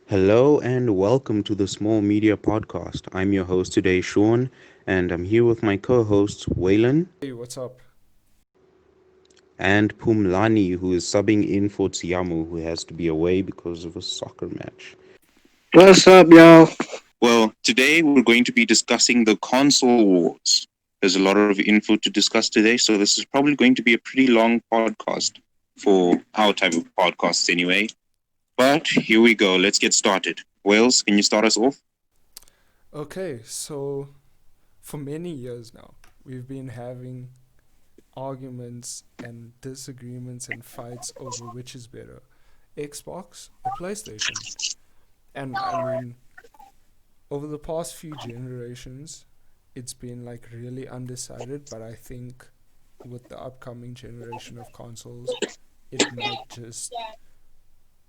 Hello and welcome to the Small Media Podcast. I'm your host today, Seán, and I'm here with my co-hosts Waylan Hey, what's up? and Phumulani, who is subbing in for Tshiamo, who has to be away because of a soccer match. What's up, y'all? Well, today we're going to be discussing the console wars. There's a lot of info to discuss today, so this is probably going to be a pretty long podcast for our type of podcasts anyway. But here we go. Let's get started. Wales, can you start us off? Okay, so for many years now, we've been having arguments and disagreements and fights over which is better, Xbox or PlayStation. And I mean, over the past few generations, it's been like really undecided, but I think with the upcoming generation of consoles, it might just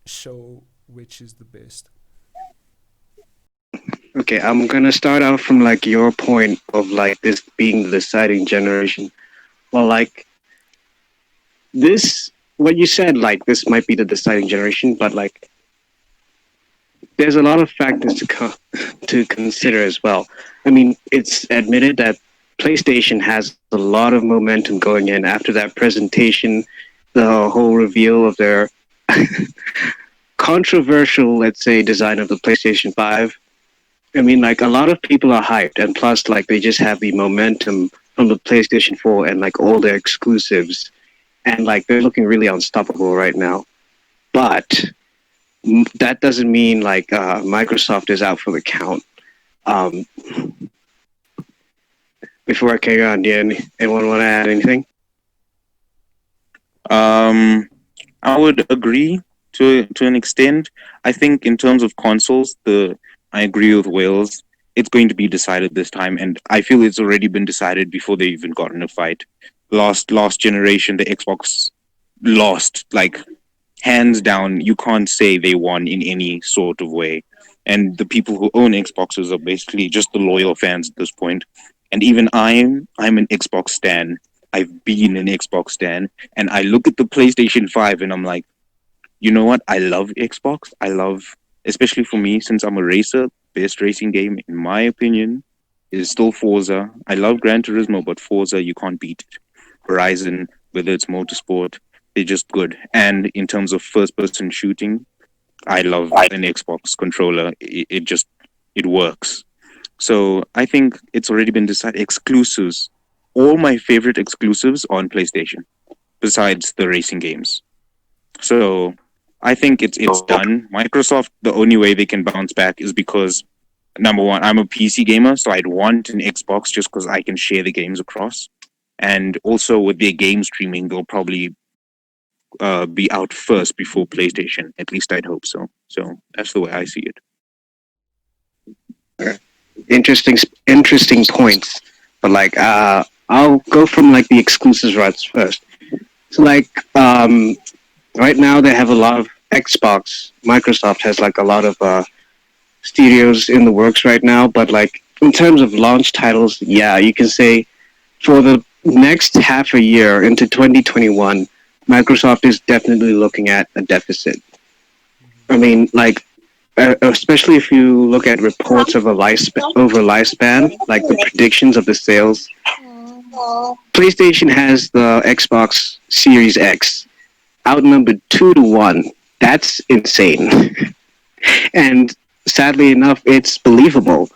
show which is the best. Okay, I'm gonna start out from like your point of like this being the deciding generation. Well, like this, what you said, like this might be the deciding generation, but like there's a lot of factors to consider as well. I mean, it's admitted that PlayStation has a lot of momentum going in after that presentation, the whole reveal of their controversial, let's say, design of the PlayStation 5. I mean, like a lot of people are hyped, and plus, like they just have the momentum from the PlayStation 4 and like all their exclusives, and like they're looking really unstoppable right now. But that doesn't mean like Microsoft is out for the count. Um, Before I carry on, anyone want to add anything? Um, I would agree to an extent. I think in terms of consoles, the I agree with Wales. It's going to be decided this time, and I feel it's already been decided before they even got in a fight. Last generation, the Xbox lost like hands down. You can't say they won in any sort of way. And the people who own Xboxes are basically just the loyal fans at this point. And even I'm an Xbox stan. I've been an Xbox stan, and I look at the PlayStation 5 and I'm like, you know what? I love Xbox. I love, especially for me, since I'm a racer, best racing game, in my opinion, is still Forza. I love Gran Turismo, but Forza, you can't beat it. Horizon, whether it's motorsport, they're just good. And in terms of first person shooting, I love an Xbox controller. It works. So I think it's already been decided. Exclusives. All my favorite exclusives on PlayStation, besides the racing games. So I think it's done. Microsoft, the only way they can bounce back is because number one, I'm a PC gamer, so I'd want an Xbox just because I can share the games across. And also with their game streaming, they'll probably be out first before PlayStation. At least I'd hope so. So that's the way I see it. Interesting points. But like, I'll go from like the exclusives rights first. So like, right now they have a lot of Xbox. Microsoft has like a lot of studios in the works right now. But like in terms of launch titles, yeah, you can say for the next half a year into 2021, Microsoft is definitely looking at a deficit. I mean, like, especially if you look at reports of a lifespan, like the predictions of the sales. PlayStation has the Xbox Series X outnumbered 2-1. That's insane. And sadly enough, it's believable.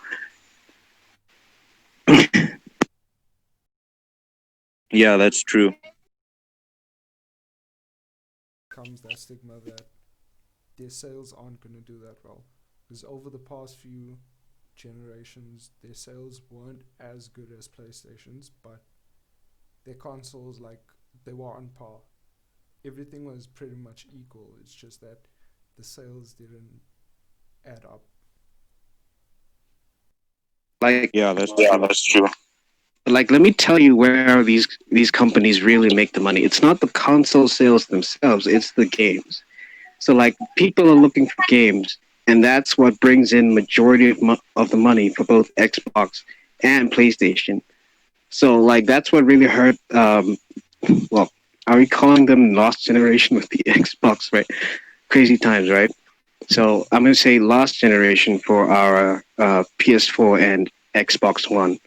Yeah, that's true. Comes that stigma that their sales aren't going to do that well. Because over the past few generations, their sales weren't as good as PlayStation's, but their consoles, like, they were on par. Everything was pretty much equal. It's just that the sales didn't add up. Like, That's true. like, let me tell you where these companies really make the money. It's not the console sales themselves; it's the games. So like people are looking for games, and that's what brings in majority of the money for both Xbox and PlayStation. So like that's what really hurt. Well, are we calling them lost generation with the Xbox? Right, crazy times, right? So I'm going to say last generation for our PS4 and Xbox One.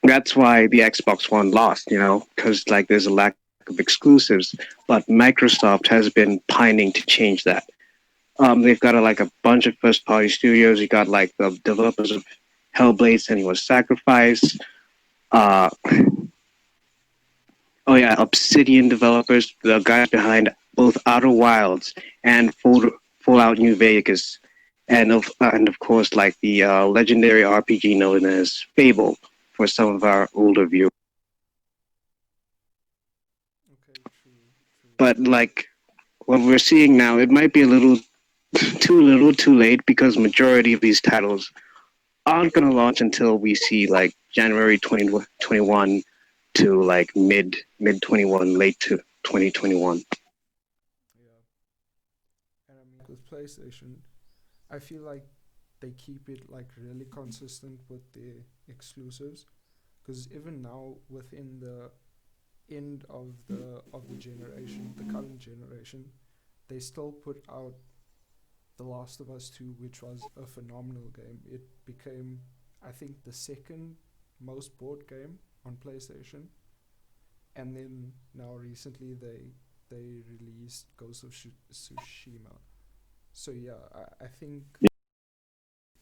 That's why the Xbox One lost, because like there's a lack of exclusives. But Microsoft has been pining to change that. They've got like a bunch of first party studios. You got like the developers of Hellblade and he was Sacrifice. Uh, oh yeah, Obsidian developers, the guys behind both Outer Wilds and Fallout New Vegas, and of course like the legendary RPG known as Fable for some of our older viewers. Okay, true, true. But like what we're seeing now, it might be a little too late because majority of these titles aren't going to launch until we see like January 2021 to like mid 21, late to 2021. Yeah. And I mean, with PlayStation, I feel like they keep it like really consistent with the exclusives, because even now within the end of the generation, the current generation, they still put out The Last of Us 2, which was a phenomenal game. It became, I think, the second most bought game on PlayStation. And then now recently they released Ghost of Tsushima. So yeah, I think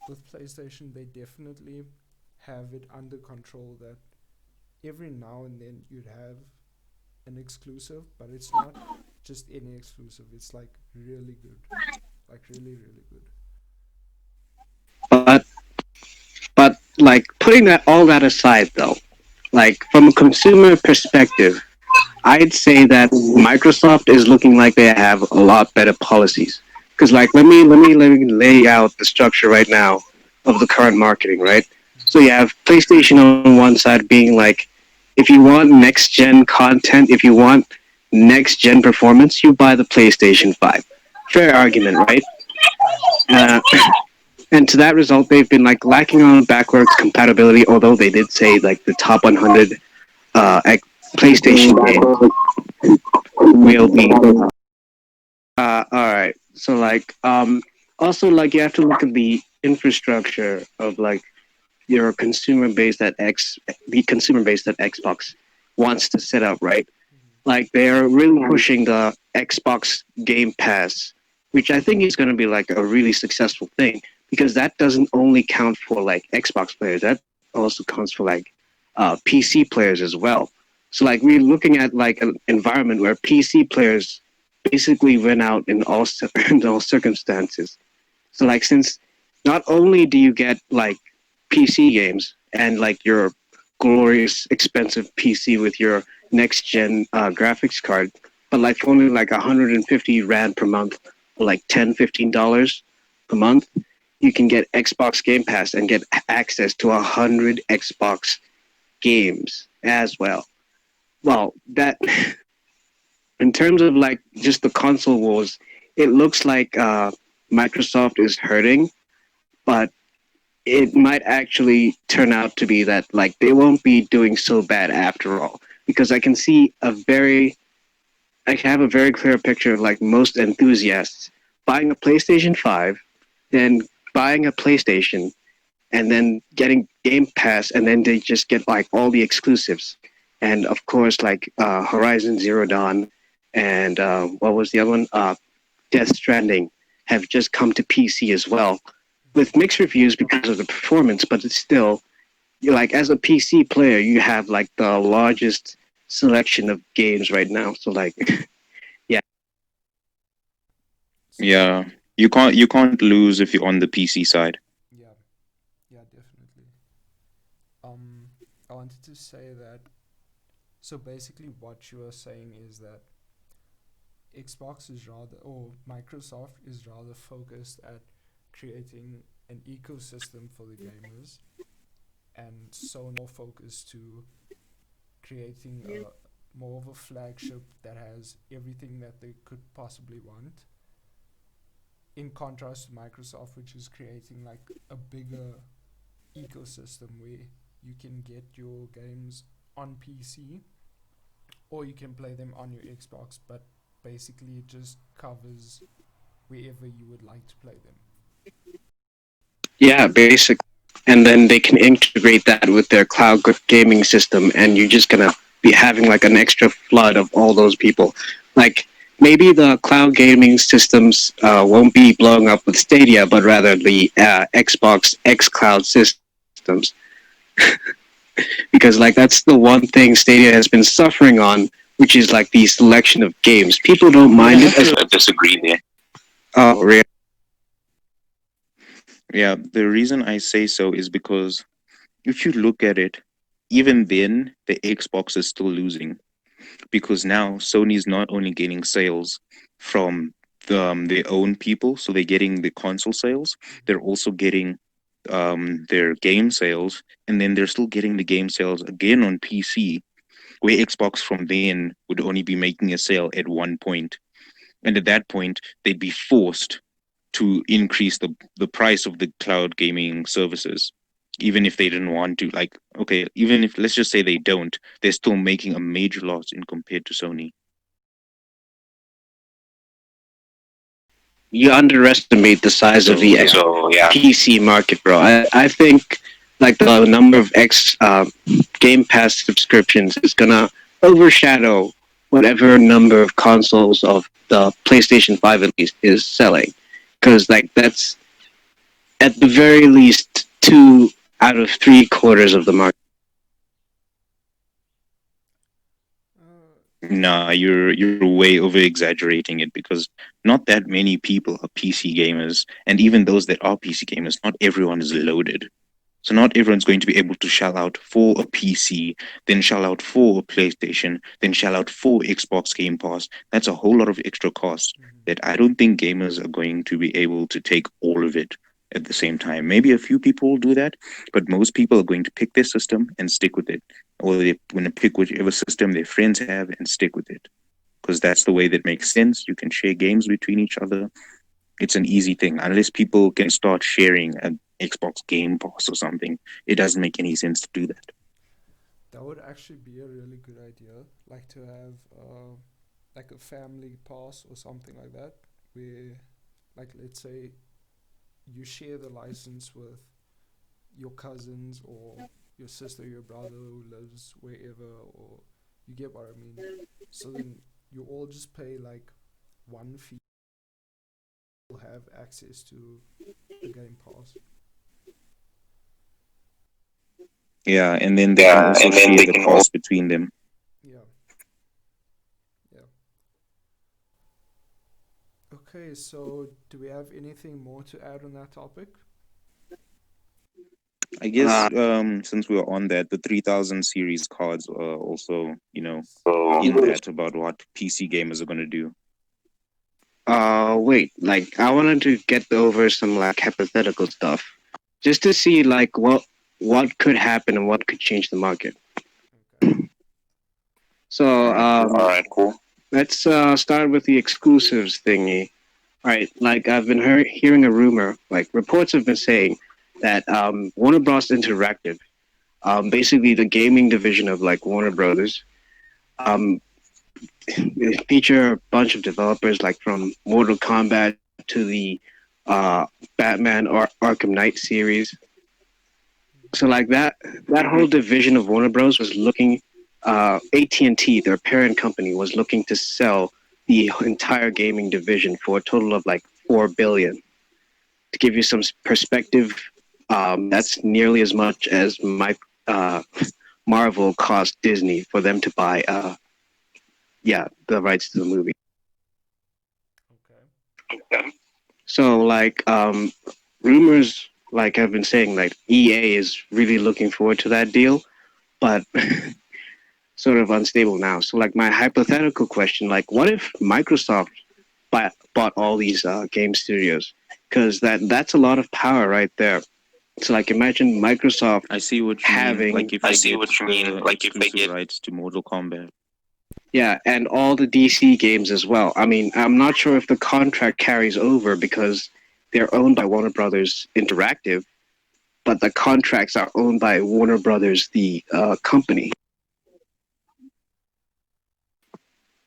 with PlayStation they definitely have it under control, that every now and then you'd have an exclusive, but it's not just any exclusive. It's like really good, like really really good. But like putting that all that aside though, like from a consumer perspective, I'd say that Microsoft is looking like they have a lot better policies. Because like let me lay out the structure right now of the current marketing, right? So you have PlayStation on one side being like, if you want next gen content, if you want next gen performance, you buy the PlayStation 5. Fair argument, right? Uh, and to that result, they've been like lacking on backwards compatibility. Although they did say like the top 100 PlayStation games will be. All right. So like also like you have to look at the infrastructure of like your consumer base that the consumer base that Xbox wants to set up, right? Like they're really pushing the Xbox Game Pass, which I think is going to be like a really successful thing because that doesn't only count for like Xbox players, that also counts for like PC players as well. So like we're looking at like an environment where PC players basically win out in all in all circumstances. So like since not only do you get like PC games and like your glorious expensive PC with your next gen graphics card, but like for only like 150 rand per month, or like $10-15 per month, you can get Xbox Game Pass and get access to 100 Xbox games as well. Well, that in terms of like just the console wars, it looks like Microsoft is hurting, but it might actually turn out to be that like they won't be doing so bad after all. Because I have a very clear picture of like most enthusiasts buying a PlayStation 5, then buying a PlayStation, and then getting Game Pass, and then they just get like all the exclusives. And of course, like Horizon Zero Dawn and what was the other one? Death Stranding have just come to PC as well, with mixed reviews because of the performance. But it's still, like as a PC player, you have like the largest selection of games right now. So like, yeah, So Yeah, you can't lose if you're on the PC side. yeah, yeah, definitely. Um, I wanted to say that. So basically, what you are saying is that Xbox is rather, or Microsoft is rather focused at creating an ecosystem for the gamers, and Sony more focused to creating a more of a flagship that has everything that they could possibly want. In contrast to Microsoft, which is creating like a bigger ecosystem where you can get your games on PC or you can play them on your Xbox, but basically it just covers wherever you would like to play them. Yeah, basically. And then they can integrate that with their cloud gaming system, and you're just gonna be having like an extra flood of all those people. Like maybe the cloud gaming systems won't be blowing up with Stadia, but rather the Xbox X Cloud systems, because like that's the one thing Stadia has been suffering on, which is like the selection of games. People don't mind it. I disagree there. Oh, really? Yeah, the reason I say so is because if you look at it, even then, the Xbox is still losing because now Sony's not only getting sales from their own people, so they're getting the console sales, they're also getting their game sales, and then they're still getting the game sales again on PC, where Xbox from then would only be making a sale at one point. And at that point, they'd be forced to increase the price of the cloud gaming services, even if they didn't want to. Like, okay, even if let's just say they don't, they're still making a major loss in compared to Sony. You underestimate the size of So the yeah, PC market, bro. I think like the number of Game Pass subscriptions is gonna overshadow whatever number of consoles of the PlayStation 5 at least is selling, because like that's at the very least 2 out of 3 quarters of the market. nah, you're way over exaggerating it because not that many people are PC gamers, and even those that are PC gamers, not everyone is loaded. So not everyone's going to be able to shell out for a PC, then shell out for a PlayStation, then shell out for Xbox Game Pass. That's a whole lot of extra costs that I don't think gamers are going to be able to take all of it at the same time. Maybe a few people will do that, but most people are going to pick their system and stick with it. Or they're going to pick whichever system their friends have and stick with it. Because that's the way that makes sense. You can share games between each other. It's an easy thing. Unless people can start sharing an Xbox Game Pass or something, it doesn't make any sense to do that. That would actually be a really good idea, like to have like a family pass or something like that, where, like, let's say you share the license with your cousins or your sister, your brother who lives wherever, or you get what I mean. So then you all just pay like one fee, will have access to the Game Pass. Yeah, and then they can also share the cost between them. Yeah. Yeah. Okay, so do we have anything more to add on that topic? I guess since we were on that, the 3000 series cards are also, in that about what PC gamers are going to do. Wait, like I wanted to get over some like hypothetical stuff, just to see like what could happen and what could change the market. Okay. So All right, cool. let's start with the exclusives thingy. All right, like I've been hearing a rumor, like reports have been saying that Warner Bros. Interactive, basically the gaming division of like Warner Brothers, um, they feature a bunch of developers like from Mortal Kombat to the Batman or Arkham Knight series. So like that whole division of Warner Bros. Was looking. AT&T, their parent company, was looking to sell the entire gaming division for a total of like 4 billion. To give you some perspective, that's nearly as much as uh, Marvel cost Disney for them to buy, the rights to the movie. Okay. So like rumors like have been saying like EA is really looking forward to that deal, but sort of unstable now. So like my hypothetical question, like what if Microsoft bought all these game studios? Because that's a lot of power right there. So like imagine Microsoft I see what you having mean. Like if they get rights to Mortal Kombat. yeah, and all the DC games as well. I mean, I'm not sure if the contract carries over because they're owned by Warner Brothers Interactive, but the contracts are owned by Warner Brothers, the company.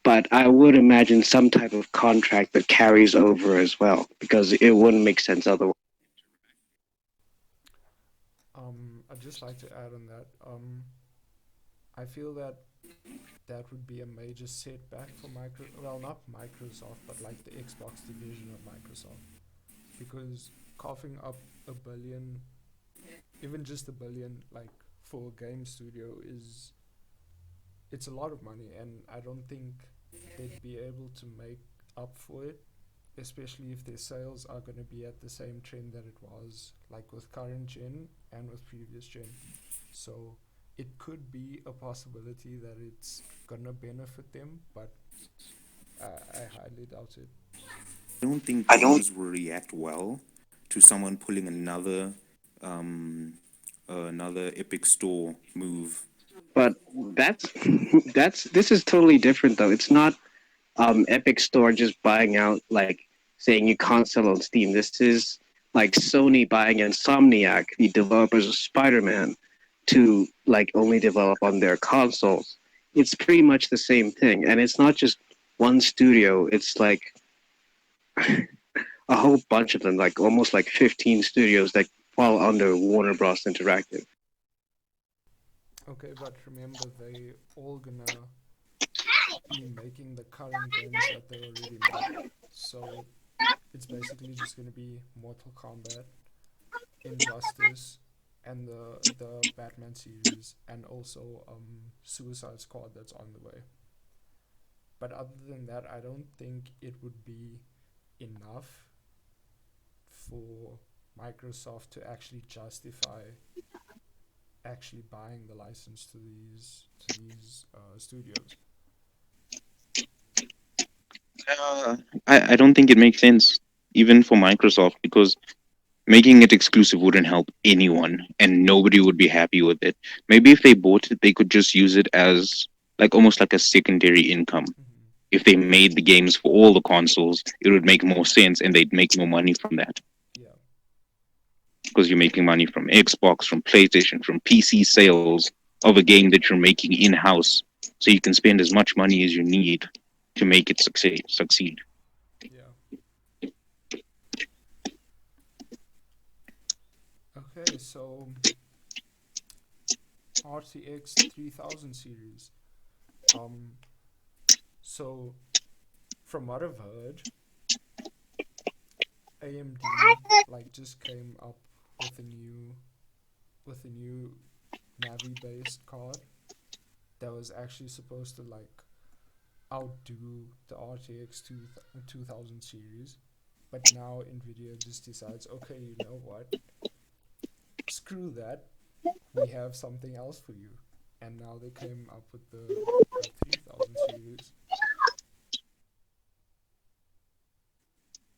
but I would imagine some type of contract that carries over as well, because it wouldn't make sense otherwise. I'd just like to add on that. I feel that that would be a major setback for not Microsoft, but like the Xbox division of Microsoft, because coughing up a billion, even just a billion, like for a game studio is it's a lot of money, and I don't think they'd be able to make up for it, especially if their sales are going to be at the same trend that it was, like with current gen and with previous gen. So it could be a possibility that it's gonna benefit them, but I highly doubt it. I don't think gamers will react well to someone pulling um, another Epic Store move. But that's that's this is totally different though. It's not Epic Store just buying out, like saying you can't sell on Steam. This is like Sony buying Insomniac, the developers of Spider-Man, to like only develop on their consoles. It's pretty much the same thing, and it's not just one studio. It's like a whole bunch of them, like almost like 15 studios that fall under Warner Bros. Interactive. Okay, but remember they all gonna be making the current games that they already made. So it's basically just gonna be Mortal Kombat, Injustice, and the Batman series, and also Suicide Squad that's on the way. But other than that, I don't think it would be enough for Microsoft to actually justify actually buying the license to these studios. I don't think it makes sense, even for Microsoft, because making it exclusive wouldn't help anyone and nobody would be happy with it. Maybe if they bought it, they could just use it as like almost like a secondary income. Mm-hmm. If they made the games for all the consoles, it would make more sense and they'd make more money from that. Yeah. Because you're making money from Xbox, from PlayStation, from PC sales of a game that you're making in house. So you can spend as much money as you need to make it succeed. Yeah. Okay, so RTX 3000 series. Um, so from what I've heard, AMD like just came up with a new Navi based card that was actually supposed to like outdo the RTX 2000 series. But now Nvidia just decides, okay, you know what? Screw that. We have something else for you. And now they came up with the 3000 series.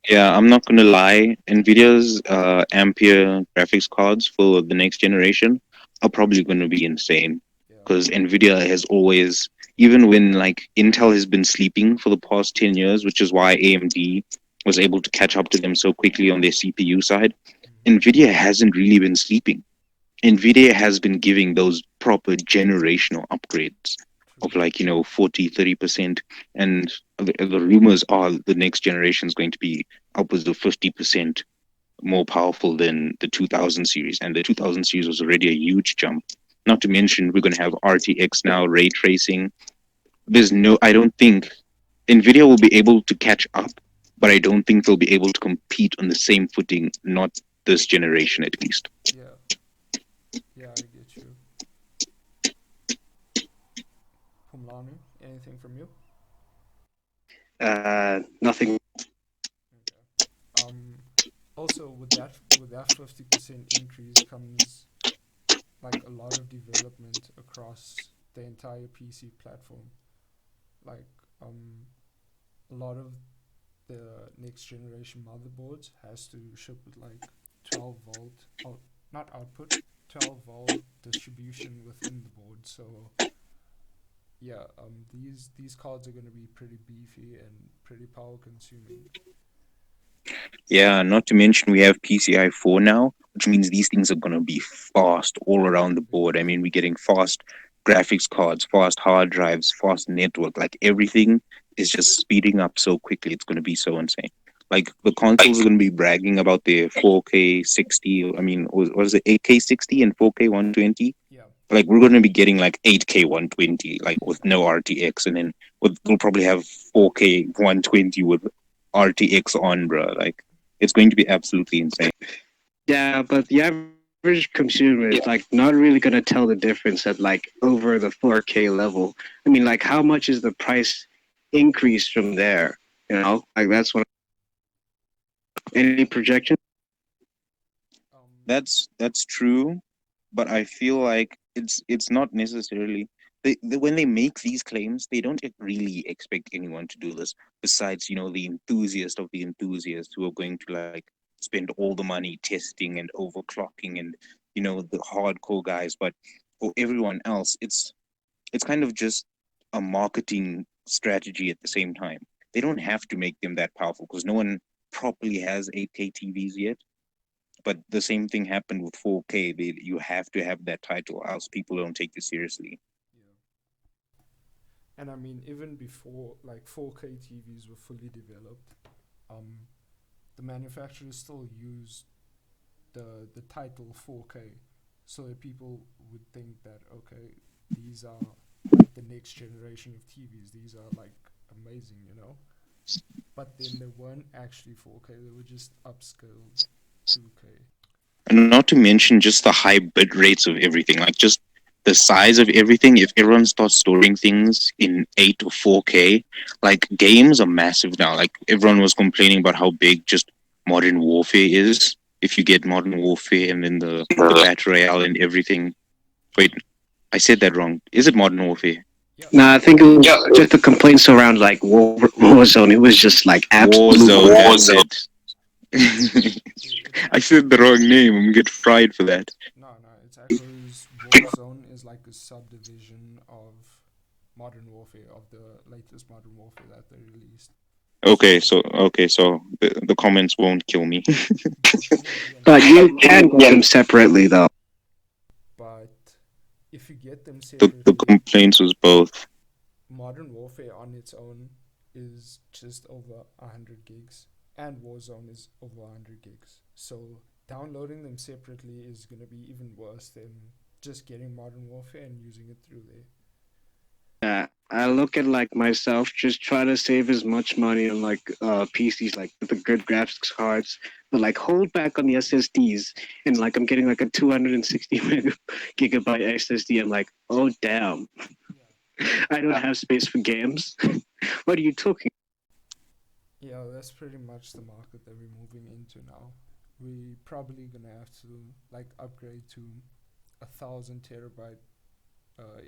Yeah, I'm not gonna lie. Nvidia's Ampere graphics cards for the next generation are probably gonna be insane Yeah. because Nvidia has always, even when like Intel has been sleeping for the past 10 years, which is why AMD was able to catch up to them so quickly on their CPU side. Mm-hmm. Nvidia hasn't really been sleeping. Nvidia has been giving those proper generational upgrades True. of like 40-30%, and the rumors are the next generation is going to be upwards of 50% more powerful than the 2000 series, and the 2000 series was already a huge jump. Not to mention we're going to have RTX now, ray tracing. I don't think Nvidia will be able to catch up, but I don't think they'll be able to compete on the same footing, not this generation at least. Yeah. Yeah, I get you. Phumulani, anything from you? Nothing. Okay. Also with that 50% increase comes like a lot of development across the entire PC platform. Like a lot of the next generation motherboards has to ship with like 12 volt not output, 12 volt distribution within the board. So yeah, these cards are going to be pretty beefy and pretty power consuming. Yeah, not to mention we have PCI 4 now, which means these things are going to be fast all around the board. I mean, we're getting fast graphics cards, fast hard drives, fast network. Like everything is just speeding up so quickly. It's going to be so insane. Like the consoles are going to be bragging about their 4K 60. I mean, what is it? 8K 60 and 4K 120. Yeah. Like we're going to be getting like 8K 120, like with no RTX, and then we'll probably have 4K 120 with RTX on, bro. Like it's going to be absolutely insane. Yeah, but the average consumer is like not really gonna tell the difference at like over the 4K level. I mean, like how much is the price increase from there? You know, like that's what. Any projection? That's true, but I feel like it's not necessarily when they make these claims, they don't really expect anyone to do this. Besides, the enthusiast of the enthusiasts who are going to like spend all the money testing and overclocking and the hardcore guys. But for everyone else, it's kind of just a marketing strategy at the same time. They don't have to make them that powerful because no one properly has 8K TVs yet. But the same thing happened with 4K. You have to have that title, else people don't take this seriously. Yeah. And I mean, even before like 4K TVs were fully developed, the manufacturers still used the title 4K, so that people would think that okay, these are like the next generation of TVs. These are like amazing, But then they weren't actually 4K. They were just upscaled 2K. And not to mention just the high bit rates of everything, like just the size of everything. If everyone starts storing things in 8 or 4K, like games are massive now. Like everyone was complaining about how big just Modern Warfare is. If you get Modern Warfare and then the Battle Royale and everything. Wait, I said that wrong. Is it Modern Warfare? Nah, I think it was just the complaints around like Warzone. It was just like absolute Warzone. I said the wrong name. I'm gonna get fried for that. No, it's actually Warzone is like a subdivision of Modern Warfare, of the latest Modern Warfare that they released. Okay, so the comments won't kill me. But you can get them separately though. But if you get them the separately, complaints was both. Modern Warfare on its own is just over 100 gigs, and Warzone is over 100 gigs. So downloading them separately is going to be even worse than just getting Modern Warfare and using it through there. I look at like myself, just try to save as much money on like PCs, like with the good graphics cards, but like hold back on the SSDs. And like I'm getting like a 260 gigabyte SSD. I'm like, oh damn, I don't have space for games. What are you talking? Yeah, that's pretty much the market that we're moving into now. We probably gonna have to like upgrade to 1,000 terabyte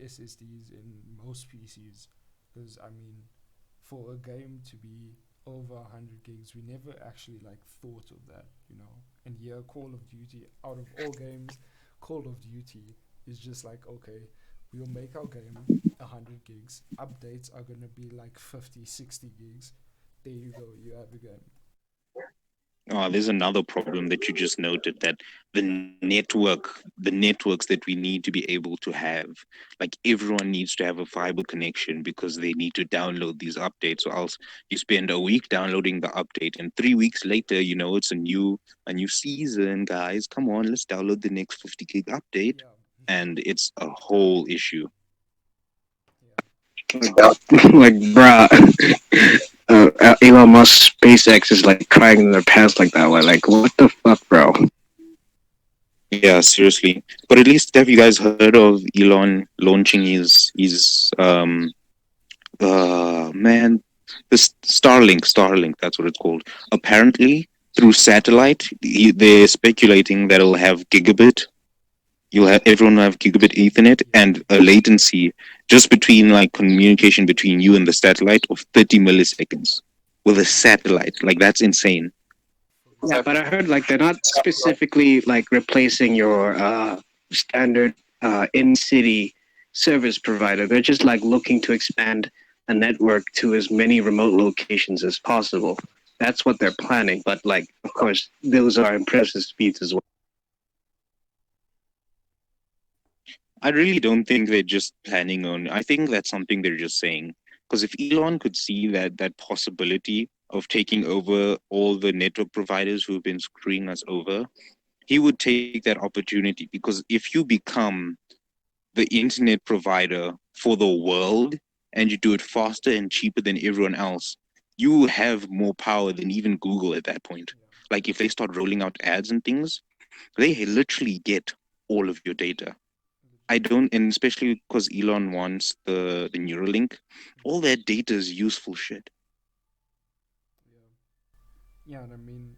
SSDs in most PCs, because I mean, for a game to be over 100 gigs, we never actually like thought of that, And here, Call of Duty, out of all games, Call of Duty is just like, okay, we'll make our game 100 gigs. Updates are gonna be like 50, 60 gigs. There you go, you have the game. There's another problem that you just noted, that the networks that we need to be able to have, like everyone needs to have a fiber connection because they need to download these updates, or else you spend a week downloading the update and 3 weeks later, it's a new season, guys. Come on, let's download the next 50 gig update, and it's a whole issue. like, bruh. Elon Musk SpaceX is like crying in their pants like that. Like, what the fuck, bro? Yeah, seriously. But at least have you guys heard of Elon launching his man, this Starlink, that's what it's called. Apparently, through satellite, they're speculating that it'll have gigabit. Everyone will have gigabit Ethernet and a latency just between like communication between you and the satellite of 30 milliseconds with a satellite. Like that's insane. Yeah, but I heard like they're not specifically like replacing your standard in-city service provider. They're just like looking to expand a network to as many remote locations as possible. That's what they're planning. But like, of course, those are impressive speeds as well. I really don't think they're just planning on. I think that's something they're just saying. Because if Elon could see that possibility of taking over all the network providers who've been screwing us over, he would take that opportunity. Because if you become the internet provider for the world and you do it faster and cheaper than everyone else, you have more power than even Google at that point. Like if they start rolling out ads and things, they literally get all of your data. I don't, and especially because Elon wants the Neuralink, all that data is useful shit. Yeah. Yeah, and I mean,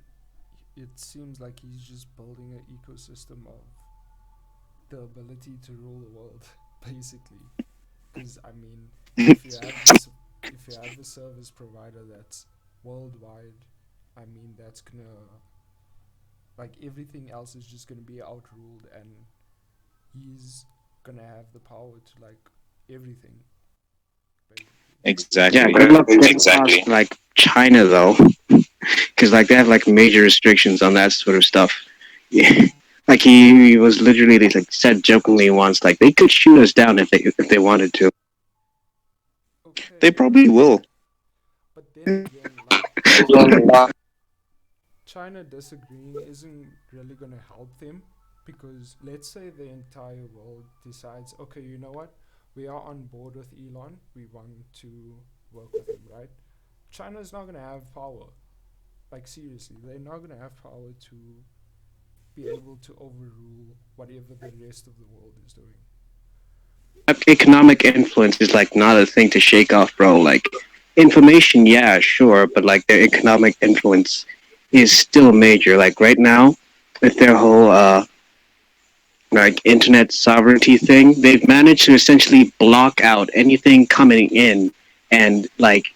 it seems like he's just building an ecosystem of the ability to rule the world, basically. Because I mean, if you have this, if you have a service provider that's worldwide, I mean that's gonna like everything else is just gonna be outruled, and he's gonna have the power to like everything, basically. Exactly. Yeah, good luck getting past like China though, because like they have like major restrictions on that sort of stuff. Yeah. Like he was literally they like said jokingly once like they could shoot us down if they wanted to. They Okay, probably will. but then again, like China disagreeing isn't really going to help them because let's say the entire world decides, okay, you know what? We are on board with Elon. We want to work with him, right? China's not going to have power. Like, seriously, they're not going to have power to be able to overrule whatever the rest of the world is doing. Economic influence is like not a thing to shake off, bro. Like information, yeah, sure, but like their economic influence is still major. Like right now, with their whole like internet sovereignty thing, they've managed to essentially block out anything coming in and like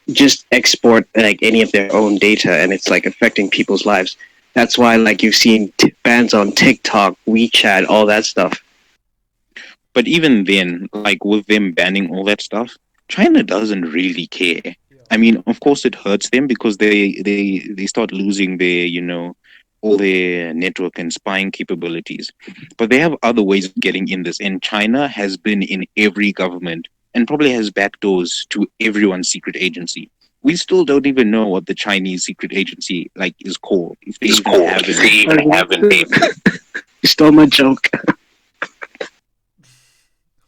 just export like any of their own data, and it's like affecting people's lives. That's why like you've seen bans on TikTok, WeChat, all that stuff. But even then, like with them banning all that stuff, China doesn't really care. Yeah. I mean, of course, it hurts them because they start losing their all their network and spying capabilities. But they have other ways of getting in this, and China has been in every government and probably has backdoors to everyone's secret agency. We still don't even know what the Chinese secret agency like is called, if they even have a name. You stole my joke. Oh,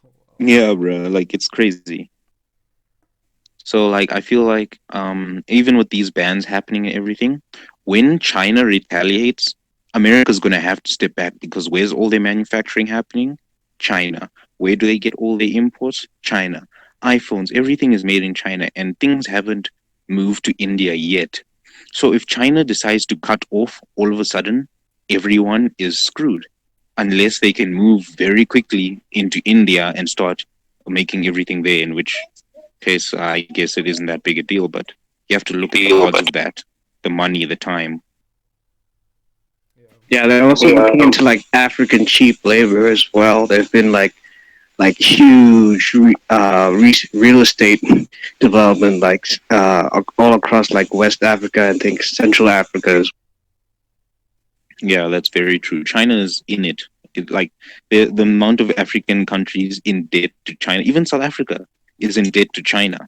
wow. Yeah, bro, like it's crazy. So like I feel like even with these bans happening and everything, when China retaliates, America's gonna have to step back because where's all their manufacturing happening? China. Where do they get all their imports? China. iPhones, everything is made in China and things haven't moved to India yet. So if China decides to cut off all of a sudden, everyone is screwed unless they can move very quickly into India and start making everything there, in which case I guess it isn't that big a deal, but you have to look at the odds of that, the money, the time. Yeah. Yeah, they're also looking into like African cheap labor as well. There's been like huge real estate development like all across like West Africa and think Central Africa as Yeah, that's very true. China is in it. Like the amount of African countries in debt to China, even South Africa is in debt to China.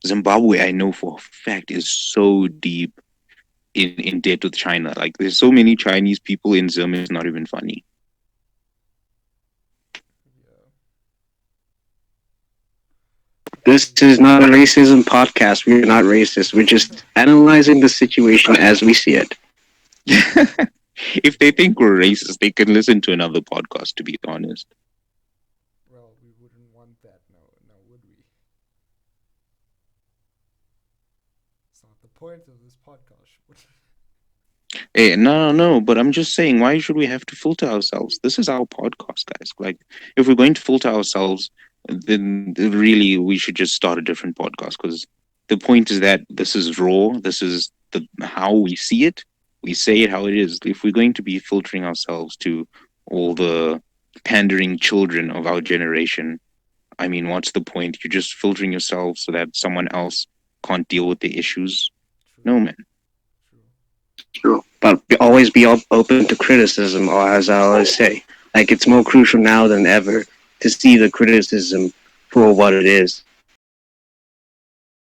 Zimbabwe, I know for a fact, is so deep in debt with China. Like there's so many Chinese people in Zim, it's not even funny. Yeah. This is not a racism podcast. We're not racist. We're just analyzing the situation as we see it. If they think we're racist, they can listen to another podcast, to be honest. Well, we wouldn't want that now, would we? It's not the point of this podcast. Hey, no, but I'm just saying, why should we have to filter ourselves? This is our podcast, guys. Like, if we're going to filter ourselves, then really we should just start a different podcast because the point is that this is raw. This is the how we see it. We say it how it is. If we're going to be filtering ourselves to all the pandering children of our generation, I mean, what's the point? You're just filtering yourself so that someone else can't deal with the issues. True. No, man. True. True. But always be open to criticism, or as I always say, Like it's more crucial now than ever to see the criticism for what it is.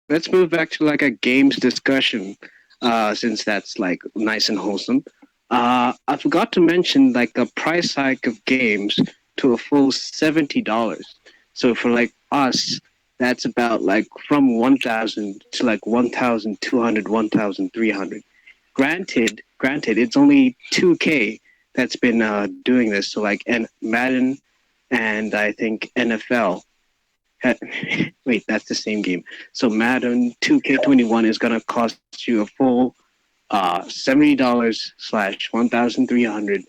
Let's move back to like a games discussion, since that's like nice and wholesome. I forgot to mention like a price hike of games to a full $70. So for like us, that's about like from 1,000 to like 1,200, 1,300. Granted, it's only 2K that's been doing this. So like and Madden and I think NFL. Wait, that's the same game. So Madden 2K21 is gonna cost you a full $70 slash 1,300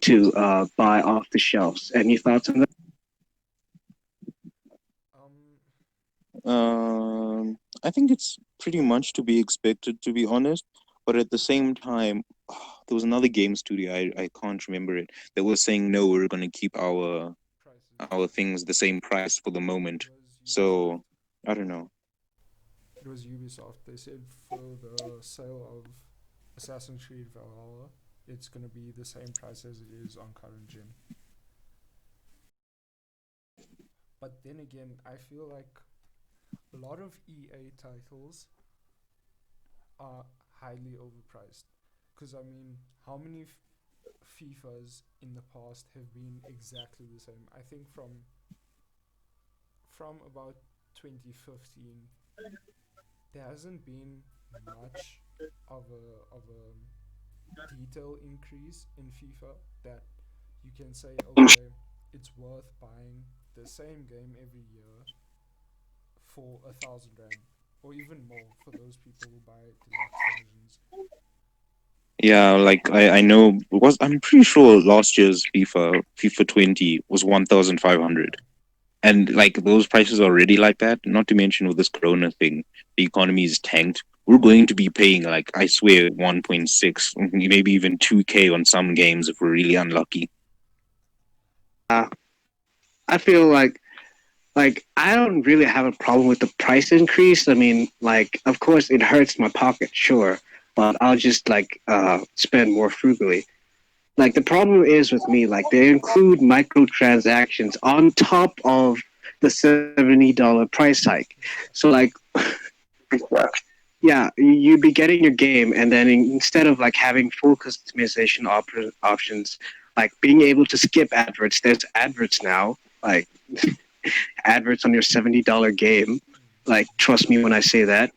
to buy off the shelves. Any thoughts on that? Um, I think it's pretty much to be expected, to be honest. But at the same time, there was another game studio. I can't remember it. That was saying no, we're gonna keep prices. our things the same price for the It moment. was So Ubisoft. I don't know. It was Ubisoft. They said for the sale of Assassin's Creed Valhalla, it's gonna be the same price as it is on current gen. But then again, I feel like a lot of EA titles are highly overpriced. Because I mean, how many FIFAs in the past have been exactly the same? I think from about 2015, there hasn't been much of a detail increase in FIFA that you can say, okay, it's worth buying the same game every year for 1,000 rand, or even more for those people who buy deluxe versions. Yeah, like I know because I'm pretty sure last year's FIFA 20 was 1,500. And like those prices are already like that. Not to mention with this Corona thing, the economy is tanked. We're going to be paying like I swear 1.6, maybe even 2K on some games if we're really unlucky. Uh, I feel like I don't really have a problem with the price increase. I mean, like of course it hurts my pocket, sure, but I'll just like spend more frugally. Like the problem is with me, like they include microtransactions on top of the $70 price hike. So like yeah, you'd be getting your game, and then instead of like having full customization options, like being able to skip adverts, there's adverts now, like adverts on your $70 game. Like, trust me when I say that.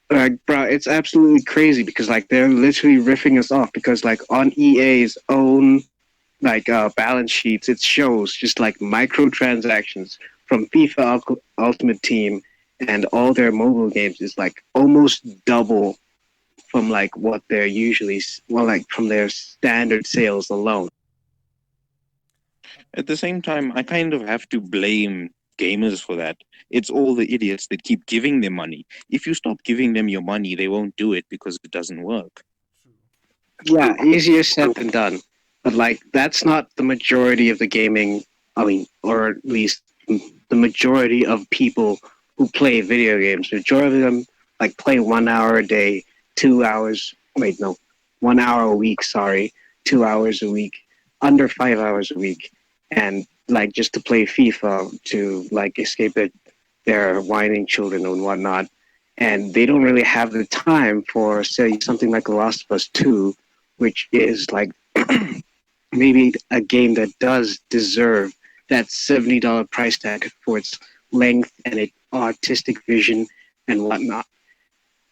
Like, bro, it's absolutely crazy because like they're literally riffing us off because like on EA's own like balance sheets, it shows just like microtransactions from FIFA Ultimate Team and all their mobile games is like almost double from like what they're usually well like from their standard sales alone. At the same time, I kind of have to blame gamers for that. It's all the idiots that keep giving them money. If you stop giving them your money, they won't do it because it doesn't work. True. Yeah, easier said than done. But like that's not the majority of the gaming. I mean, or at least the majority of people who play video games. Majority of them like play 1 hour a day, 2 hours. Wait, no, 1 hour a week. Sorry, 2 hours a week, under 5 hours a week, and like just to play FIFA to like escape their whining children and whatnot. And they don't really have the time for say something like The Last of Us 2, which is like maybe a game that does deserve that $70 price tag for its length and its artistic vision and whatnot.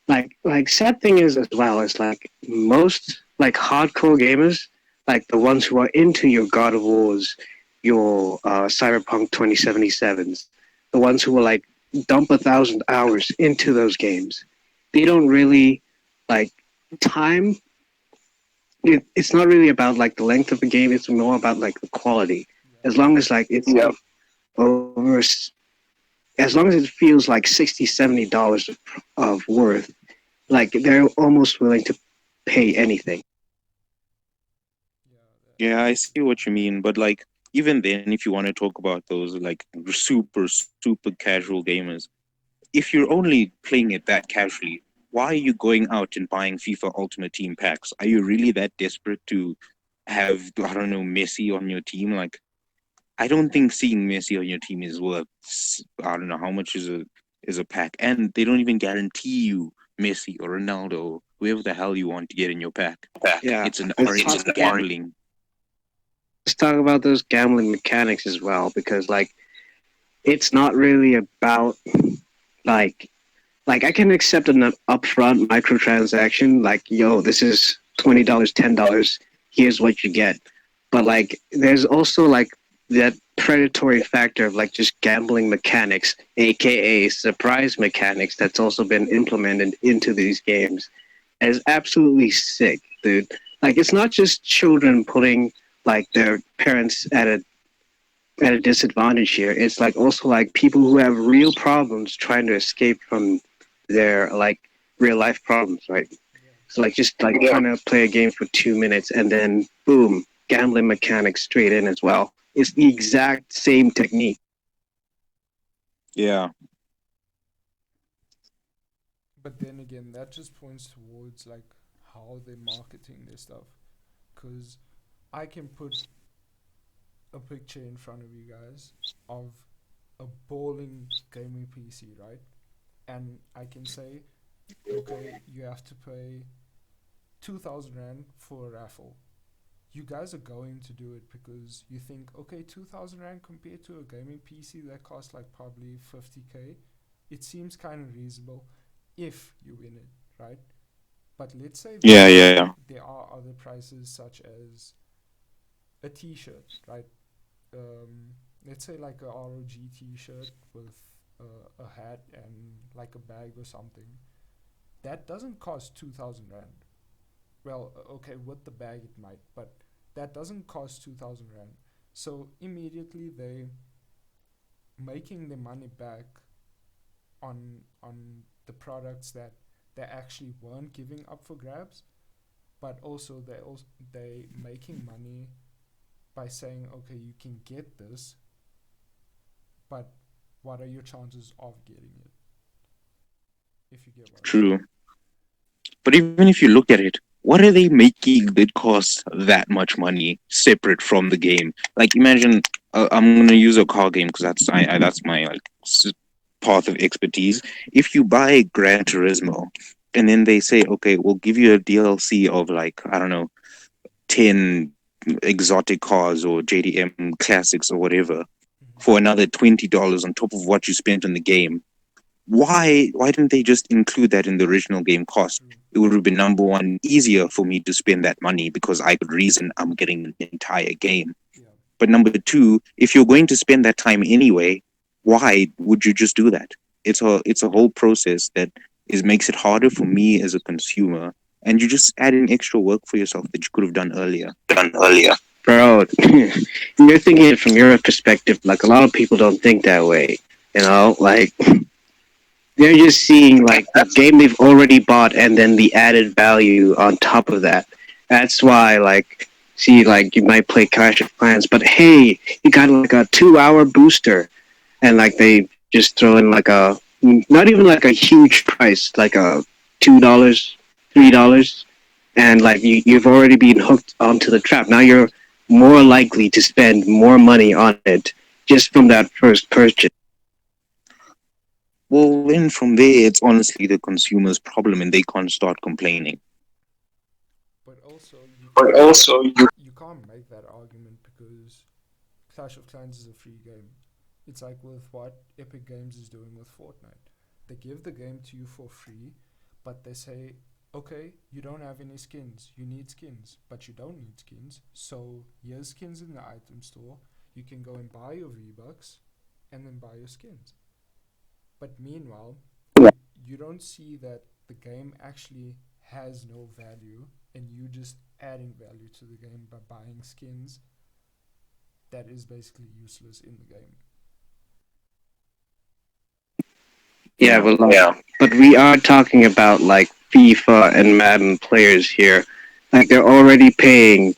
Like sad thing is as well is like most like hardcore gamers, like the ones who are into your God of Wars, your Cyberpunk 2077s, the ones who will like dump 1,000 hours into those games, they don't really like time it's not really about like the length of the game. It's more about like the quality. Yeah. As long as like it's over, as long as it feels like $60-$70 of worth, like they're almost willing to pay anything. Yeah. Yeah, I see what you mean, but like even then, if you want to talk about those like super casual gamers, if you're only playing it that casually, why are you going out and buying FIFA Ultimate Team packs? Are you really that desperate to have, I don't know, Messi on your team. Like, I don't think seeing Messi on your team is worth, I don't know how much is a pack, and they don't even guarantee you Messi or Ronaldo, whoever the hell you want to get in your pack. Yeah, It's an let's gambling. talk about those gambling mechanics as well, because like it's not really about like I can accept an upfront microtransaction, like yo, this is $20, $10. Here's what you get. But like, there's also like that predatory factor of like just gambling mechanics, aka surprise mechanics, that's also been implemented into these games. And it's absolutely sick, dude. Like, it's not just children putting like their parents at a disadvantage here. It's like also like people who have real problems trying to escape from their like real life problems, right? So like just like trying to play a game for 2 minutes and then boom, gambling mechanics straight in as well. It's the exact same technique. Yeah. But then again, that just points towards like how they're marketing their stuff. Because I can put a picture in front of you guys of a bowling gaming PC, right? And I can say, okay, you have to pay 2,000 Rand for a raffle. You guys are going to do it because you think, okay, 2,000 Rand compared to a gaming PC that costs like probably 50k, it seems kind of reasonable if you win it, right? But let's say Yeah. there are other prices such as a t-shirt, right? Let's say like a ROG t-shirt with a hat and like a bag or something. That doesn't cost 2,000 Rand. Well, okay, with the bag it might, but that doesn't cost 2,000 Rand. So immediately they making the money back on the products that they actually weren't giving up for grabs, but also they making money by saying, okay, you can get this, but what are your chances of getting it? If you get what I mean. True. But even if you look at it, what are they making that costs that much money separate from the game? Like, imagine I'm gonna use a car game because that's my like path of expertise. If you buy Gran Turismo, and then they say, okay, we'll give you a DLC of like, I don't know, 10 exotic cars or JDM classics or whatever for another $20 on top of what you spent on the game. Why didn't they just include that in the original game cost? It would have been, number one, easier for me to spend that money because I could reason I'm getting an entire game. Yeah. But number two, if you're going to spend that time anyway, why would you just do that? It's a whole process that makes it harder for me as a consumer, and you just add in extra work for yourself that you could have done earlier. Bro, you're thinking it from your perspective. Like, a lot of people don't think that way. You know, like they're just seeing like the game they've already bought and then the added value on top of that. That's why, like, see, like you might play Clash of Clans, but hey, you got like a 2 hour booster, and like they just throw in like a not even like a huge price, like a $2, $3, and like you've already been hooked onto the trap. Now you're more likely to spend more money on it just from that first purchase. Well, then from there, it's honestly the consumer's problem, and they can't start complaining. But also But also, you can't make that argument because Clash of Clans is a free game. It's like with what Epic Games is doing with Fortnite. They give the game to you for free, but they say, okay, you don't have any skins. You need skins, but you don't need skins. So here's skins in the item store. You can go and buy your V-Bucks and then buy your skins. But meanwhile, you don't see that the game actually has no value and you just adding value to the game by buying skins that is basically useless in the game. Yeah, but we are talking about like FIFA and Madden players here. Like they're already paying.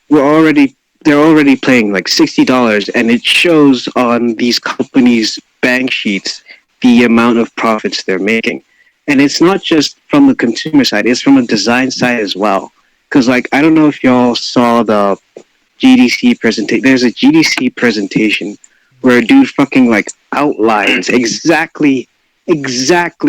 They're already paying like $60, and it shows on these companies' bank sheets the amount of profits they're making. And it's not just from the consumer side; it's from a design side as well. Because like I don't know if y'all saw the GDC presentation. There's a GDC presentation where a dude fucking like outlines exactly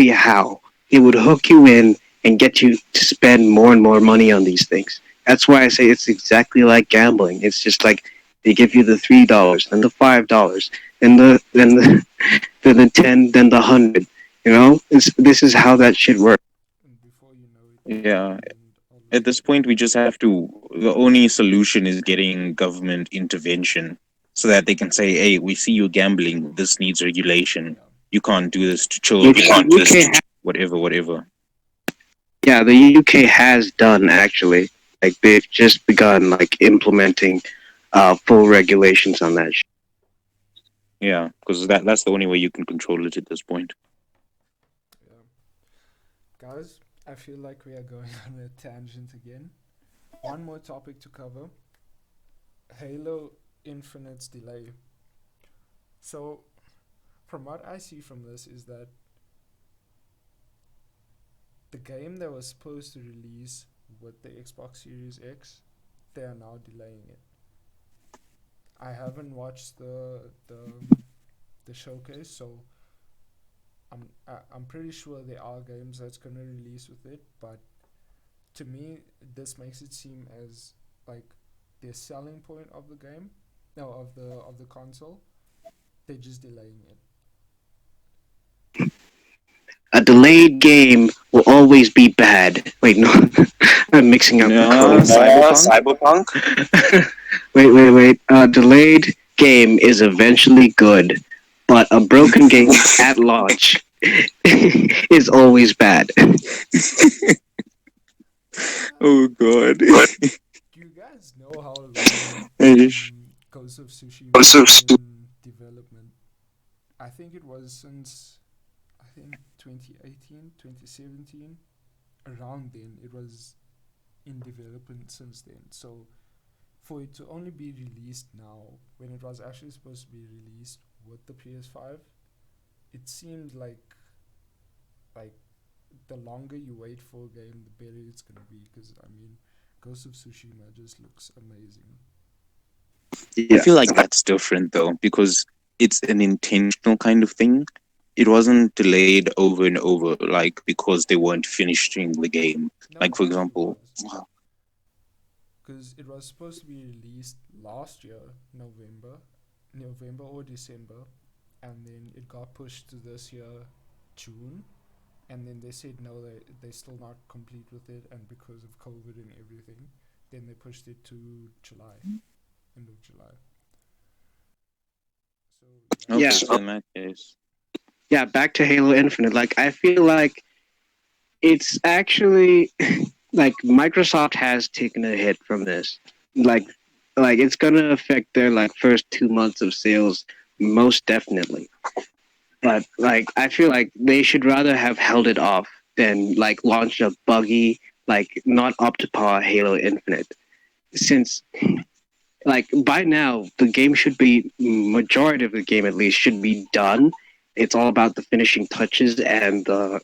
how it would hook you in and get you to spend more and more money on these things. That's why I say it's exactly like gambling. It's just like they give you the $3, then the $5, then the 10, then the 100. You know, this is how that shit works. And before you know it, you Yeah. spend all of At this point, we just have to. The only solution is getting government intervention so that they can say, "Hey, we see you gambling. This needs regulation. yeah. You can't do this to UK, children. UK, Whatever." yeah, the UK has done actually. Like they've just begun like implementing full regulations on that. Yeah, because that's the only way you can control it at this point. Yeah. Guys, I feel like we are going on a tangent again. One more topic to cover. Halo Infinite's delay. So, from what I see from this is that the game that was supposed to release with the Xbox Series X, they are now delaying it. I haven't watched the showcase, so I'm pretty sure there are games that's gonna release with it, but to me this makes it seem as like the selling point of the game, no, of the console. They're just delaying it. A delayed game will always be bad. Wait, no, I'm mixing up the No, code. Cyberpunk. Wait. A delayed game is eventually good, but a broken game at launch is always bad. Oh God. Do you guys know how long Ghost of Tsushima has been in development? I think it was since 2018, 2017. Around then, it was in development since then. So, for it to only be released now, when it was actually supposed to be released with the PS5, it seemed like the longer you wait for a game, the better it's gonna be. Because I mean, Ghost of Tsushima just looks amazing. I feel like that's different though, because it's an intentional kind of thing. It wasn't delayed over and over, like because they weren't finishing the game. No, Like for it example, was. Because it was supposed to be released last year, November or December, and then it got pushed to this year, June, and then they said no, they're still not complete with it, and because of COVID and everything, then they pushed it to July, end of July. So okay, Yeah. so in that case, Yeah, back to Halo Infinite. Like, I feel like it's actually like Microsoft has taken a hit from this. Like, it's gonna affect their like first 2 months of sales most definitely. But like, I feel like they should rather have held it off than like launch a buggy, like not up to par Halo Infinite. Since like by now the game should be majority of the game at least should be done. It's all about the finishing touches and the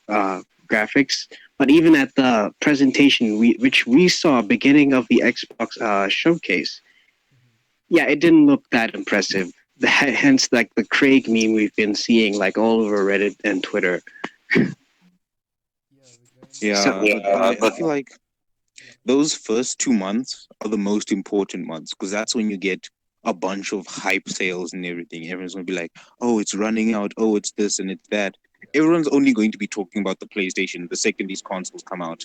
graphics. But even at the presentation which we saw beginning of the Xbox showcase, yeah, it didn't look that impressive. Hence like the Craig meme we've been seeing like all over Reddit and Twitter. yeah, the game. yeah, but I feel like those first 2 months are the most important months because that's when you get a bunch of hype sales and everything. Everyone's gonna be like, "Oh, it's running out. Oh, it's this and it's that." Everyone's only going to be talking about the PlayStation the second these consoles come out.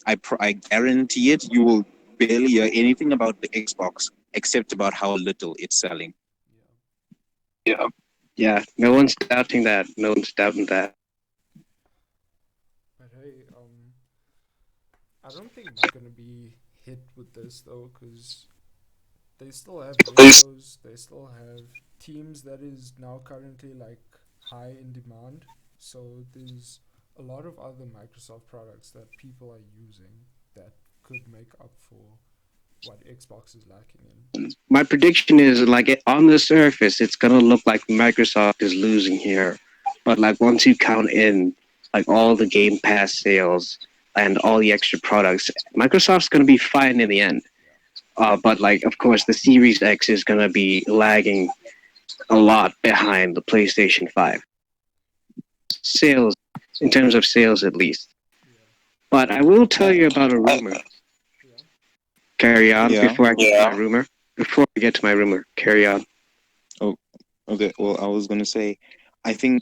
I guarantee it. You will barely hear anything about the Xbox except about how little it's selling. Yeah. Yeah. Yeah, no one's doubting that. No one's doubting that. But hey, I don't think they're gonna be hit with this though, because they still have retros, they still have teams that is now currently like high in demand. So there's a lot of other Microsoft products that people are using that could make up for what Xbox is lacking in. My prediction is like on the surface, it's gonna look like Microsoft is losing here, but like once you count in like all the Game Pass sales, and all the extra products, Microsoft's going to be fine in the end. But like, of course, the Series X is going to be lagging a lot behind the PlayStation 5 sales, in terms of sales at least. But I will tell you about a rumor. Carry on before I get to my rumor. Before I get to my rumor, carry on. Oh, okay. Well, I was gonna say, I think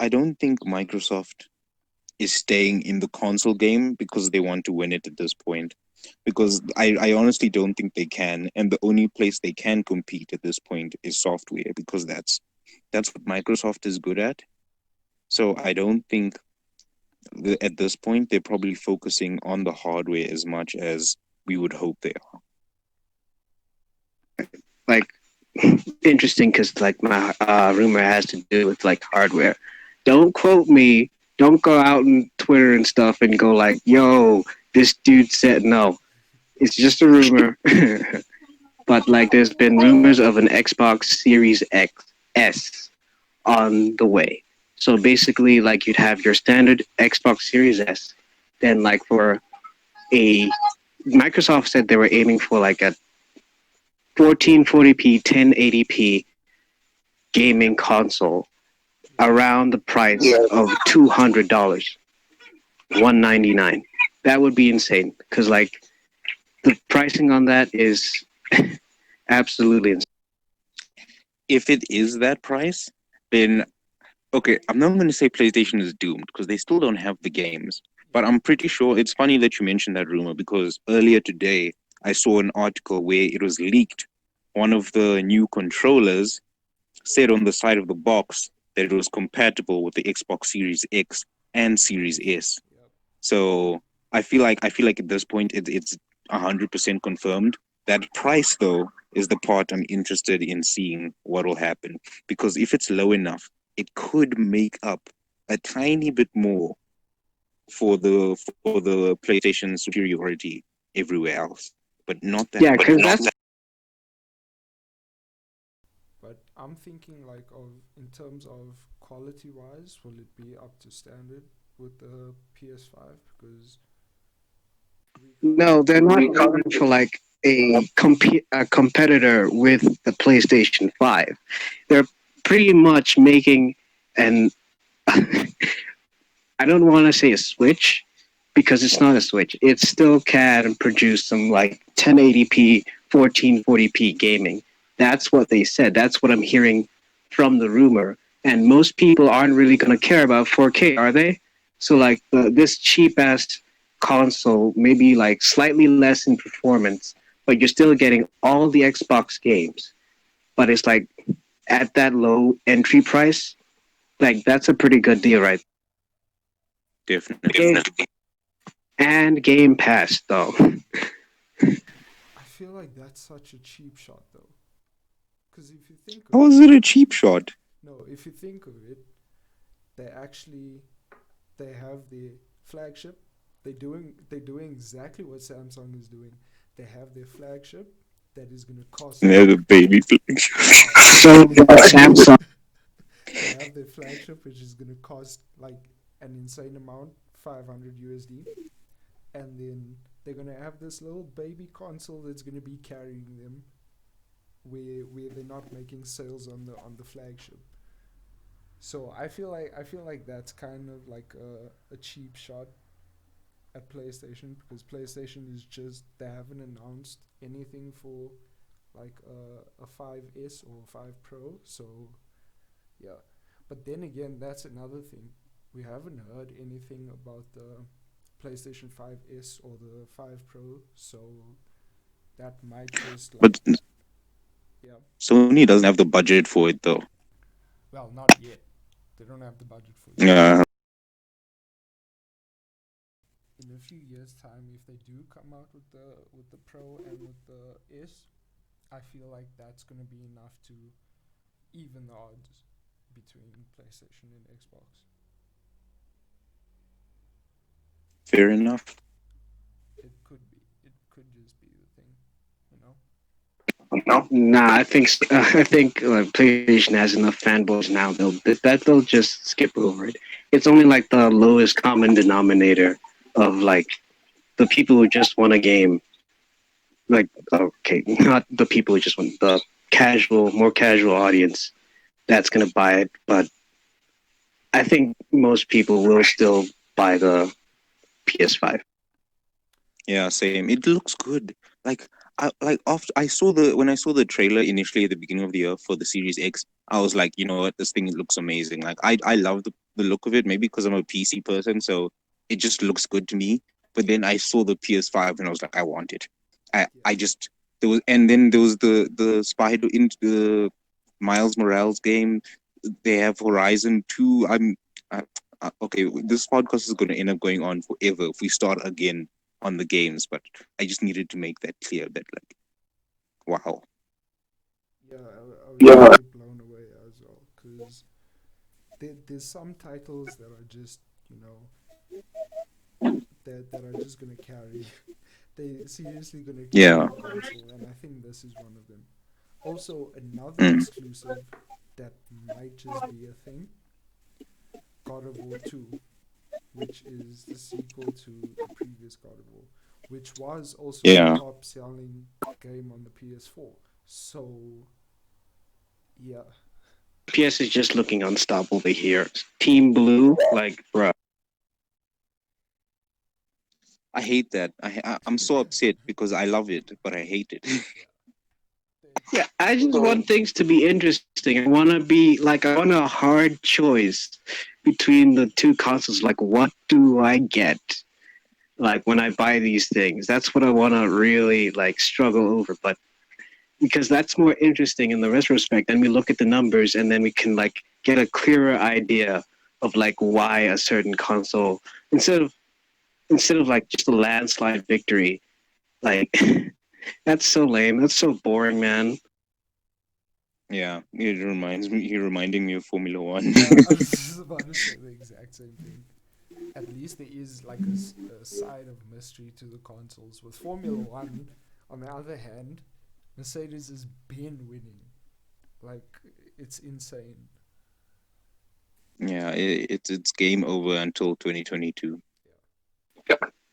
I don't think Microsoft is staying in the console game because they want to win it at this point. Because I honestly don't think they can, and the only place they can compete at this point is software, because that's what Microsoft is good at. So I don't think at this point they're probably focusing on the hardware as much as we would hope they are. Like, interesting, because like my rumor has to do with like hardware. Don't quote me. Don't go out on Twitter and stuff and go like, "Yo, this dude said no." It's just a rumor. But like, there's been rumors of an Xbox Series S on the way. So basically, like, you'd have your standard Xbox Series S. Then, like, for a Microsoft said they were aiming for like a 1440p, 1080p gaming console around the price of $200, $199. That would be insane, because like the pricing on that is absolutely insane. If it is that price, then okay, I'm not going to say PlayStation is doomed because they still don't have the games. But I'm pretty sure it's funny that you mentioned that rumor, because earlier today I saw an article where it was leaked. One of the new controllers said on the side of the box that it was compatible with the Xbox Series X and Series S. So I feel like at this point it's 100% confirmed. That price though is the part I'm interested in seeing what will happen, because if it's low enough, it could make up a tiny bit more for the PlayStation superiority everywhere else, but not that. Yeah, because that's But I'm thinking like of in terms of quality wise, will it be up to standard with the PS5? Because no, they're not aiming for like a competitor with the PlayStation 5. They're pretty much making an I don't want to say a Switch, because it's not a Switch. It still can produce some like 1080p, 1440p gaming. That's what they said. That's what I'm hearing from the rumor. And most people aren't really going to care about 4K, are they? So like this cheap ass console, maybe like slightly less in performance, but you're still getting all the Xbox games. But it's like at that low entry price, like that's a pretty good deal, right? Definitely. And Game Pass, though. I feel like that's such a cheap shot though. Because if you think of How is it a cheap shot? no, if you think of it, they have the flagship. They're doing exactly what Samsung is doing. They have their flagship that is gonna cost. They're the baby flagship. So Samsung. They have their flagship, which is gonna cost like an insane amount, 500 USD, and then they're gonna have this little baby console that's gonna be carrying them, where they're not making sales on the flagship. So I feel like that's kind of like a cheap shot at PlayStation, because PlayStation is just, they haven't announced anything for like a 5S or 5 Pro. So yeah, but then again, that's another thing. We haven't heard anything about the PlayStation 5S or the 5 Pro, so that might just like, But yeah. Sony doesn't have the budget for it though. Well, not yet. They don't have the budget for it. Yeah. In a few years' time, if they do come out with the Pro and with the S, I feel like that's gonna be enough to even the odds between PlayStation and Xbox. Fair enough. It could be. It could just be the thing, you know. Nah, I think PlayStation has enough fanboys now. They'll just skip over it. it's only like the lowest common denominator of like the people who just want a game. Like, okay, not the people who just want the casual, more casual audience that's gonna buy it. But I think most people will still buy the PS5. Yeah, same. It looks good. Like after I saw the when I saw the trailer initially at the beginning of the year for the Series X, I was like, you know what, this thing looks amazing. Like I love the look of it, maybe because I'm a PC person, so it just looks good to me. But then I saw the PS5 and I was like, I want it. I just there was and then there was the Spider into the Miles Morales game. They have Horizon 2. Okay, this podcast is going to end up going on forever if we start again on the games, but I just needed to make that clear that like, wow. Yeah, I was really blown away as well because there's some titles that are just, you know, that are just gonna carry. They seriously gonna carry Yeah. the console, and I think this is one of them. Also, another Mm. exclusive that might just be a thing: God of War 2, which is the sequel to the previous God of War, which was also the Yeah. top selling game on the PS4. So, yeah. PS is just looking unstoppable here. Team Blue, like, bruh. I hate that. I'm so upset because I love it, but I hate it. Yeah, I just want things to be interesting. I want to be like, I want a hard choice between the two consoles. Like, what do I get? Like, when I buy these things, that's what I want to really like struggle over. But because that's more interesting in the retrospect, then we look at the numbers and then we can like get a clearer idea of like why a certain console instead of like just a landslide victory. Like, that's so lame. That's so boring, man. Yeah, it reminds me. You're reminding me of Formula One. Yeah, I was just about to say the exact same thing. At least there is like a side of mystery to the consoles. With Formula One, on the other hand, Mercedes has been winning. Like, it's insane. Yeah, it's game over until 2022.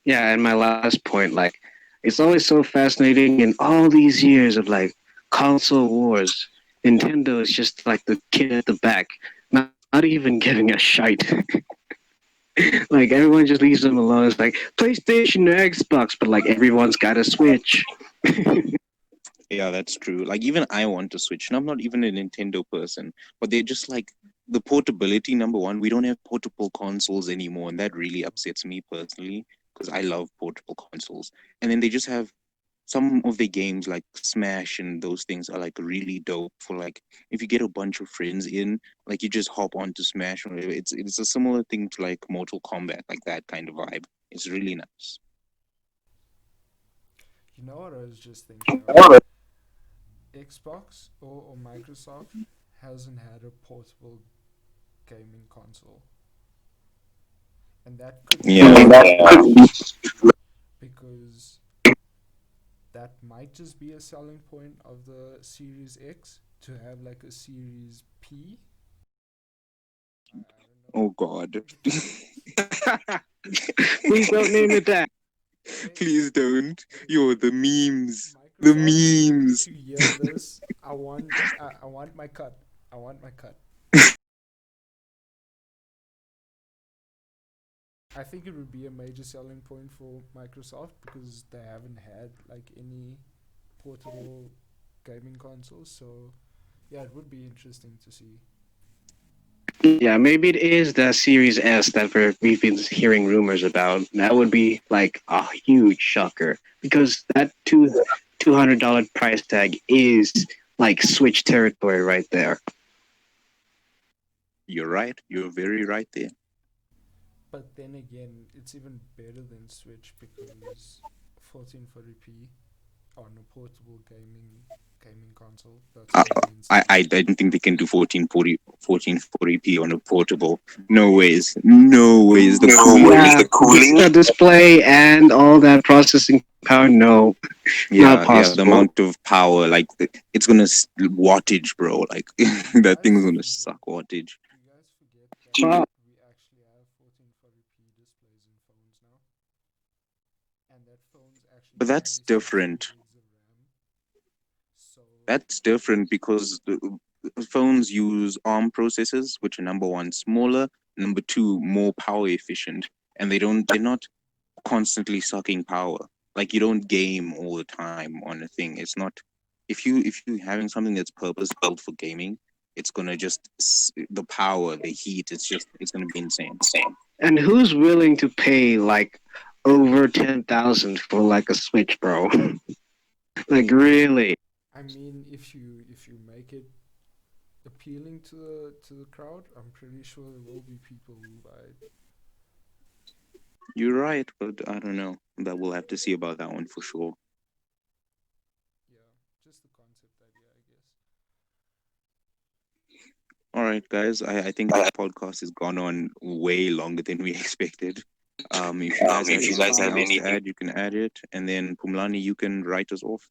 Yeah, and my last point, like, it's always so fascinating in all these years of like console wars. Nintendo is just like the kid at the back, not even getting a shite. Like everyone just leaves them alone. It's like PlayStation or Xbox, but like everyone's got a Switch. Yeah, that's true. Like even I want to Switch, and I'm not even a Nintendo person, but they're just like the portability. Number one, we don't have portable consoles anymore, and that really upsets me personally because I love portable consoles. And then they just have some of the games like Smash and those things are like really dope for like if you get a bunch of friends in, like you just hop onto Smash or whatever. It's a similar thing to like Mortal Kombat, like that kind of vibe. It's really nice. You know what I was just thinking of? Xbox or Microsoft hasn't had a portable gaming console. And that could be Yeah. because that might just be a selling point of the Series X to have like a Series P. I don't know. Oh God. Please don't name it that. Please don't. Yo, the memes. The Microsoft, memes. if you hear this, I want my cut. I want my cut. I think it would be a major selling point for Microsoft because they haven't had like any portable gaming consoles. So yeah, it would be interesting to see. Yeah, maybe it is the Series S that we've been hearing rumors about. That would be like a huge shocker because that $200 price tag is like Switch territory right there. You're right. You're very right there. But then again, it's even better than Switch because 1440p on a portable gaming console. That's gonna be insane. I don't think they can do 1440p on a portable. No ways. No ways. The cooling. Yeah, the display and all that processing power. No, not Yeah, the possible. amount of power, like it's gonna wattage, bro. Like that thing's gonna suck wattage. You guys forget that Well, we actually have and that phones actually But that's carry 16 different. gigs of RAM. So That's different because the phones use ARM processors, which are number one, smaller, number two, more power efficient, and they're not constantly sucking power. Like you don't game all the time on a thing. It's not if you having something that's purpose built for gaming, it's gonna just the power, the heat. It's gonna be insane. And who's willing to pay like over 10,000 for like a Switch, bro? Like really? I mean, if you make it appealing to the crowd, I'm pretty sure there will be people who buy it. You're right, but I don't know. That we'll have to see about that one for sure. Yeah, just the concept idea, I guess. All right, guys. I think this podcast has gone on way longer than we expected. If you guys have anything else to add, you can add it, and then Pumlani, you can write us off.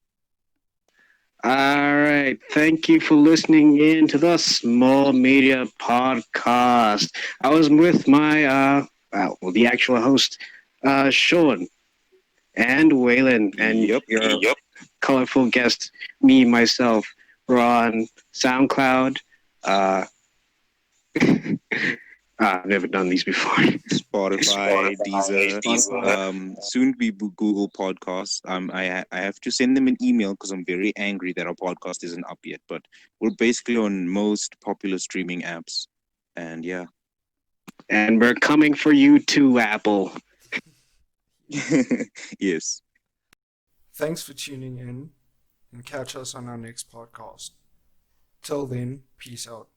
All right. Thank you for listening in to the Small Media Podcast. I was with my the actual host, Sean and Waylan, and Yep. your colorful guest, me myself. We're on SoundCloud. I've never done these before. Spotify, Deezer, soon to be Google Podcasts. I have to send them an email because I'm very angry that our podcast isn't up yet. But we're basically on most popular streaming apps, and yeah. And we're coming for you too, Apple. Yes. Thanks for tuning in and catch us on our next podcast. Till then, peace out.